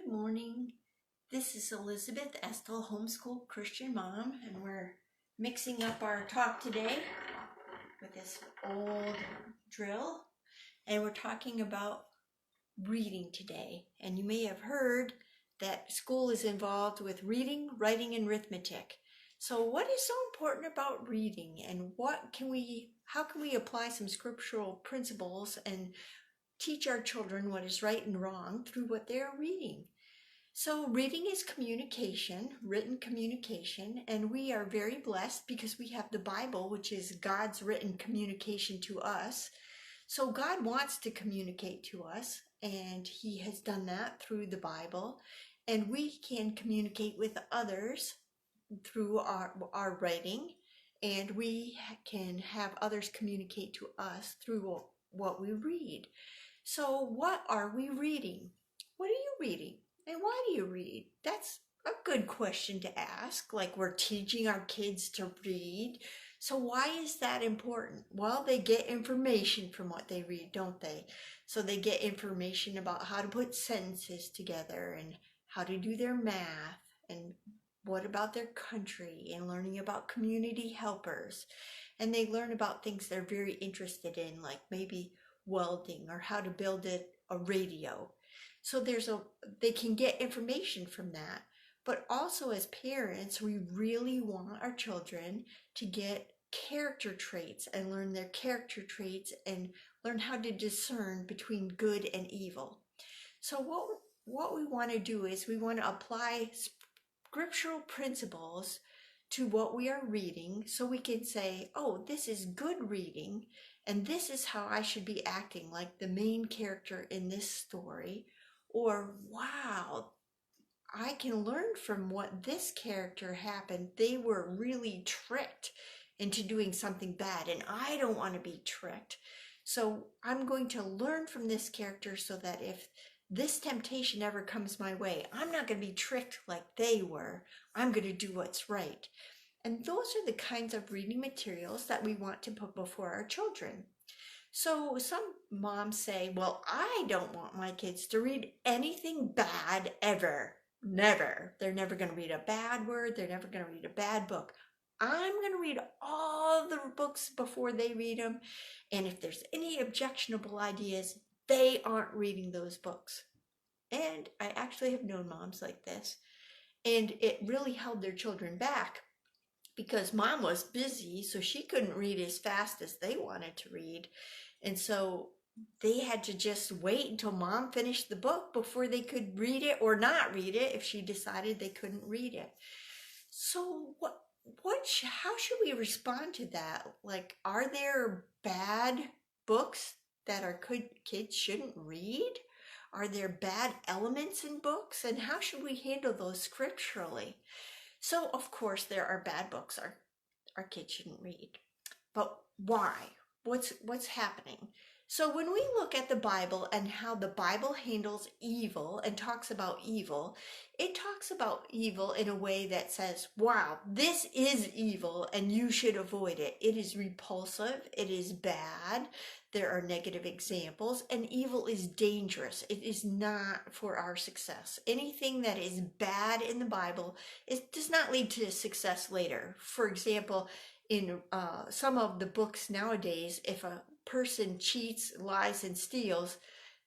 Good morning. This is Elizabeth Estel, Homeschool Christian Mom, and we're mixing up our talk today with this old drill, and we're talking about reading today. And you may have heard that school is involved with reading, writing, and arithmetic. So what is so important about reading, and how can we apply some scriptural principles and teach our children what is right and wrong through what they are reading? So reading is communication, written communication, and we are very blessed because we have the Bible, which is God's written communication to us. So God wants to communicate to us, and He has done that through the Bible, and we can communicate with others through our writing, and we can have others communicate to us through what we read. So what are we reading? What are you reading? And why do you read? That's a good question to ask. Like, we're teaching our kids to read. So why is that important? Well, they get information from what they read, don't they? So they get information about how to put sentences together and how to do their math and what about their country and learning about community helpers. And they learn about things they're very interested in, like maybe welding or how to build a radio. So they can get information from that. But also as parents, we really want our children to get character traits and learn their character traits and learn how to discern between good and evil. So what we want to do is we want to apply scriptural principles to what we are reading, so we can say, oh, this is good reading, and this is how I should be acting like the main character in this story. Or, wow, I can learn from what this character happened. They were really tricked into doing something bad, and I don't want to be tricked. So I'm going to learn from this character so that if this temptation ever comes my way, I'm not going to be tricked like they were. I'm going to do what's right. And those are the kinds of reading materials that we want to put before our children. So some moms say, well, I don't want my kids to read anything bad ever. Never. They're never going to read a bad word. They're never going to read a bad book. I'm going to read all the books before they read them. And if there's any objectionable ideas, they aren't reading those books. And I actually have known moms like this. And it really held their children back because mom was busy, so she couldn't read as fast as they wanted to read. And so they had to just wait until mom finished the book before they could read it or not read it if she decided they couldn't read it. So how should we respond to that? Like, are there bad books that our kids shouldn't read? Are there bad elements in books? And how should we handle those scripturally? So, of course, there are bad books our kids shouldn't read. But why? What's happening? So when we look at the Bible and how the Bible handles evil and talks about evil, it talks about evil in a way that says, wow, this is evil and you should avoid it. It is repulsive. It is bad. There are negative examples, and evil is dangerous. It is not for our success. Anything that is bad in the Bible, it does not lead to success later. For example, in some of the books nowadays, if a person cheats, lies, and steals,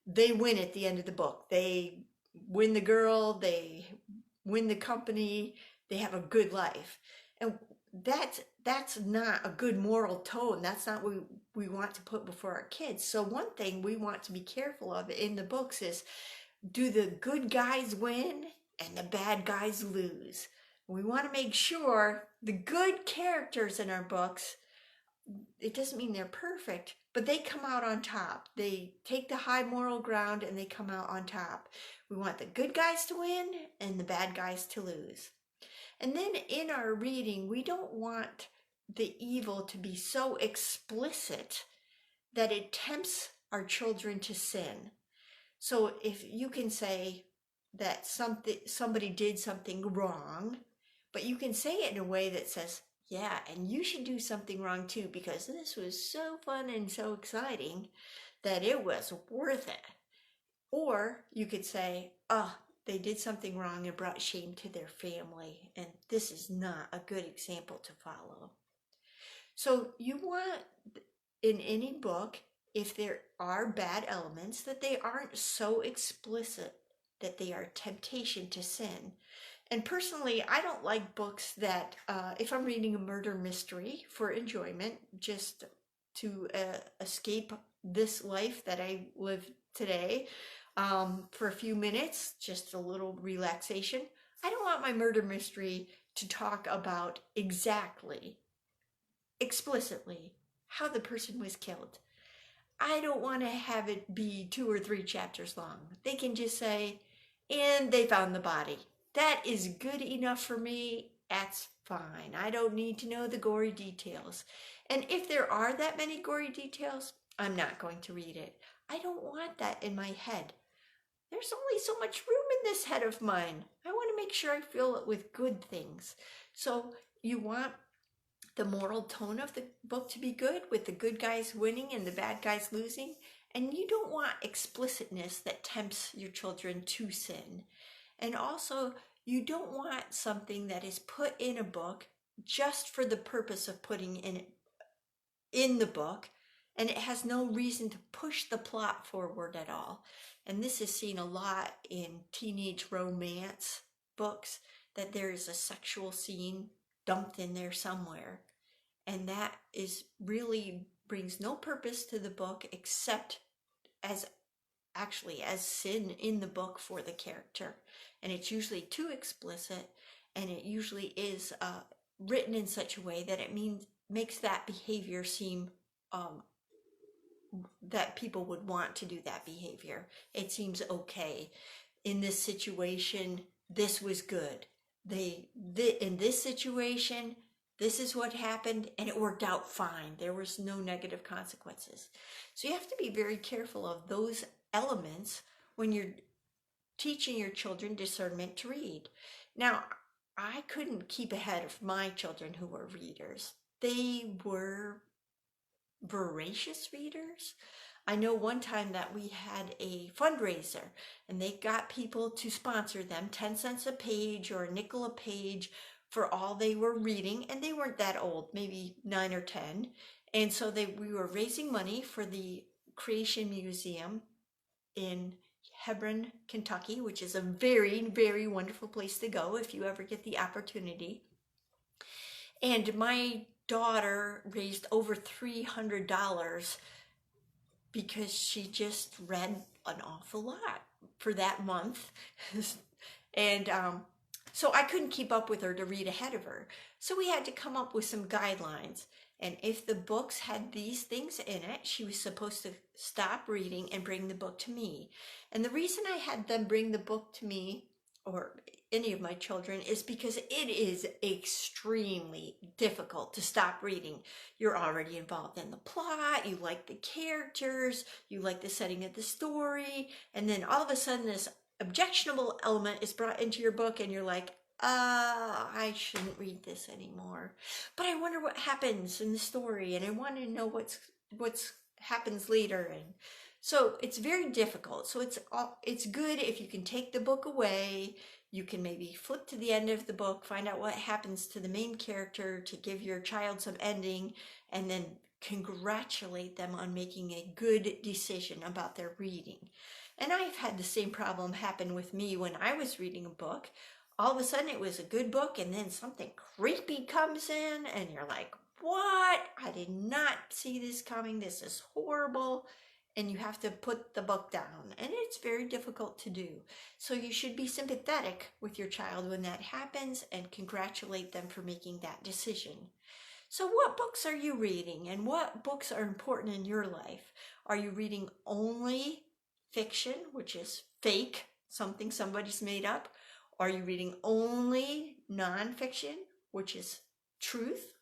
they win at the end of the book. They win the girl, they win the company, they have a good life. And that's not a good moral tone. That's not what we want to put before our kids. So one thing we want to be careful of in the books is, do the good guys win and the bad guys lose? We want to make sure the good characters in our books, it doesn't mean they're perfect, but they come out on top. They take the high moral ground and they come out on top. We want the good guys to win and the bad guys to lose. And then in our reading, we don't want the evil to be so explicit that it tempts our children to sin. So if you can say that somebody did something wrong, but you can say it in a way that says, yeah, and you should do something wrong too, because this was so fun and so exciting that it was worth it. Or you could say, oh, they did something wrong and brought shame to their family. And this is not a good example to follow. So you want, in any book, if there are bad elements, that they aren't so explicit that they are temptation to sin. And personally, I don't like books that, if I'm reading a murder mystery for enjoyment, just to escape this life that I live today, for a few minutes, just a little relaxation. I don't want my murder mystery to talk about exactly, explicitly, how the person was killed. I don't want to have it be 2 or 3 chapters long. They can just say, and they found the body. That is good enough for me. That's fine. I don't need to know the gory details. And if there are that many gory details, I'm not going to read it. I don't want that in my head. There's only so much room in this head of mine. I want to make sure I fill it with good things. So you want the moral tone of the book to be good, with the good guys winning and the bad guys losing. And you don't want explicitness that tempts your children to sin. And also, you don't want something that is put in a book just for the purpose of putting in the book, and it has no reason to push the plot forward at all. And this is seen a lot in teenage romance books, that there is a sexual scene dumped in there somewhere. And that is really brings no purpose to the book except as sin in the book for the character. And it's usually too explicit, and it usually is written in such a way that it makes that behavior seem that people would want to do that behavior. It seems okay. In this situation, this was good. In this situation, this is what happened, and it worked out fine. There was no negative consequences. So you have to be very careful of those elements when you're teaching your children discernment to read. Now, I couldn't keep ahead of my children who were readers. They were voracious readers. I know one time that we had a fundraiser, and they got people to sponsor them 10 cents a page or a nickel a page for all they were reading, and they weren't that old, maybe 9 or 10. And so we were raising money for the Creation Museum in Hebron, Kentucky, which is a very, very wonderful place to go if you ever get the opportunity. And my daughter raised over $300 because she just read an awful lot for that month. And so I couldn't keep up with her to read ahead of her. So we had to come up with some guidelines. And if the books had these things in it, she was supposed to stop reading and bring the book to me. And the reason I had them bring the book to me, or any of my children, is because it is extremely difficult to stop reading. You're already involved in the plot, you like the characters, you like the setting of the story, and then all of a sudden this objectionable element is brought into your book, and you're like, I shouldn't read this anymore. But I wonder what happens in the story, and I want to know what's happens later. And so it's very difficult. So it's good if you can take the book away. You can maybe flip to the end of the book, find out what happens to the main character to give your child some ending, and then congratulate them on making a good decision about their reading. And I've had the same problem happen with me when I was reading a book. All of a sudden it was a good book, and then something creepy comes in, and you're like, what? I did not see this coming. This is horrible. And you have to put the book down, and it's very difficult to do. So you should be sympathetic with your child when that happens and congratulate them for making that decision. So what books are you reading, and what books are important in your life? Are you reading only fiction, which is fake, something somebody's made up? Are you reading only nonfiction, which is truth?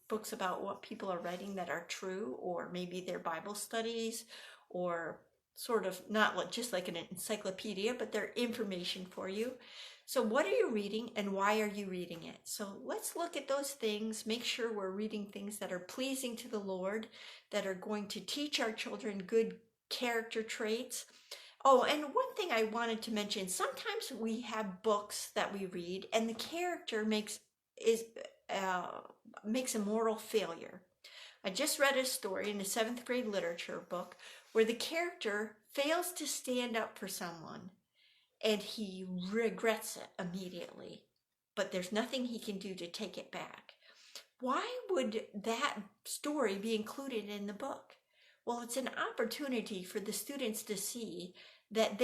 Books about what people are writing that are true, or maybe their Bible studies, or sort of not just like an encyclopedia, but they're information for you. So what are you reading, and why are you reading it? So let's look at those things, make sure we're reading things that are pleasing to the Lord, that are going to teach our children good character traits. Oh, and one thing I wanted to mention, sometimes we have books that we read and the character is uh, makes a moral failure. I just read a story in a 7th grade literature book where the character fails to stand up for someone and he regrets it immediately, but there's nothing he can do to take it back. Why would that story be included in the book? Well, it's an opportunity for the students to see that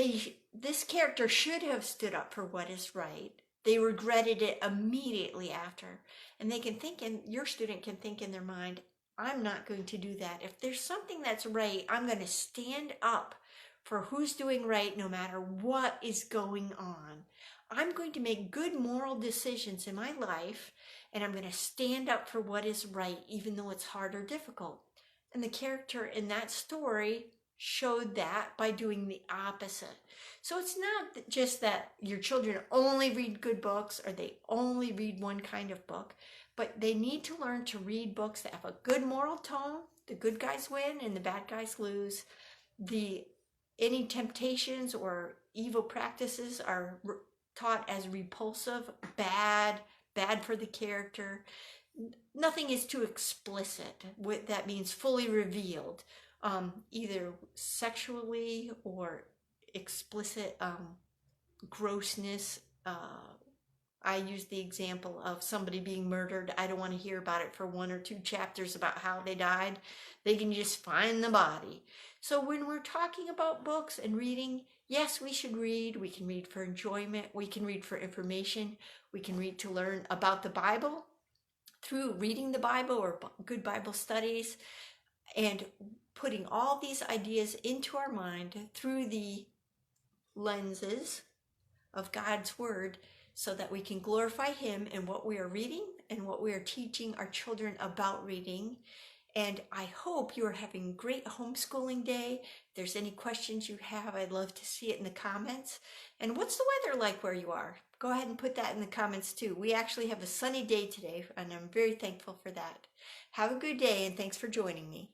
this character should have stood up for what is right. They regretted it immediately after. And they can think, and your student can think in their mind, I'm not going to do that. If there's something that's right, I'm going to stand up for who's doing right no matter what is going on. I'm going to make good moral decisions in my life, and I'm going to stand up for what is right, even though it's hard or difficult. And the character in that story showed that by doing the opposite. So it's not just that your children only read good books or they only read one kind of book, but they need to learn to read books that have a good moral tone. The good guys win and the bad guys lose. Any temptations or evil practices are taught as repulsive, bad for the character. Nothing is too explicit. That means fully revealed, either sexually or explicit grossness. I use the example of somebody being murdered. I don't want to hear about it for 1 or 2 chapters about how they died. They can just find the body. So when we're talking about books and reading, yes, we should read. We can read for enjoyment. We can read for information. We can read to learn about the Bible through reading the Bible or good Bible studies, and putting all these ideas into our mind through the lenses of God's Word, so that we can glorify Him in what we are reading and what we are teaching our children about reading. And I hope you are having a great homeschooling day. If there's any questions you have, I'd love to see it in the comments. And what's the weather like where you are? Go ahead and put that in the comments too. We actually have a sunny day today, and I'm very thankful for that. Have a good day, and thanks for joining me.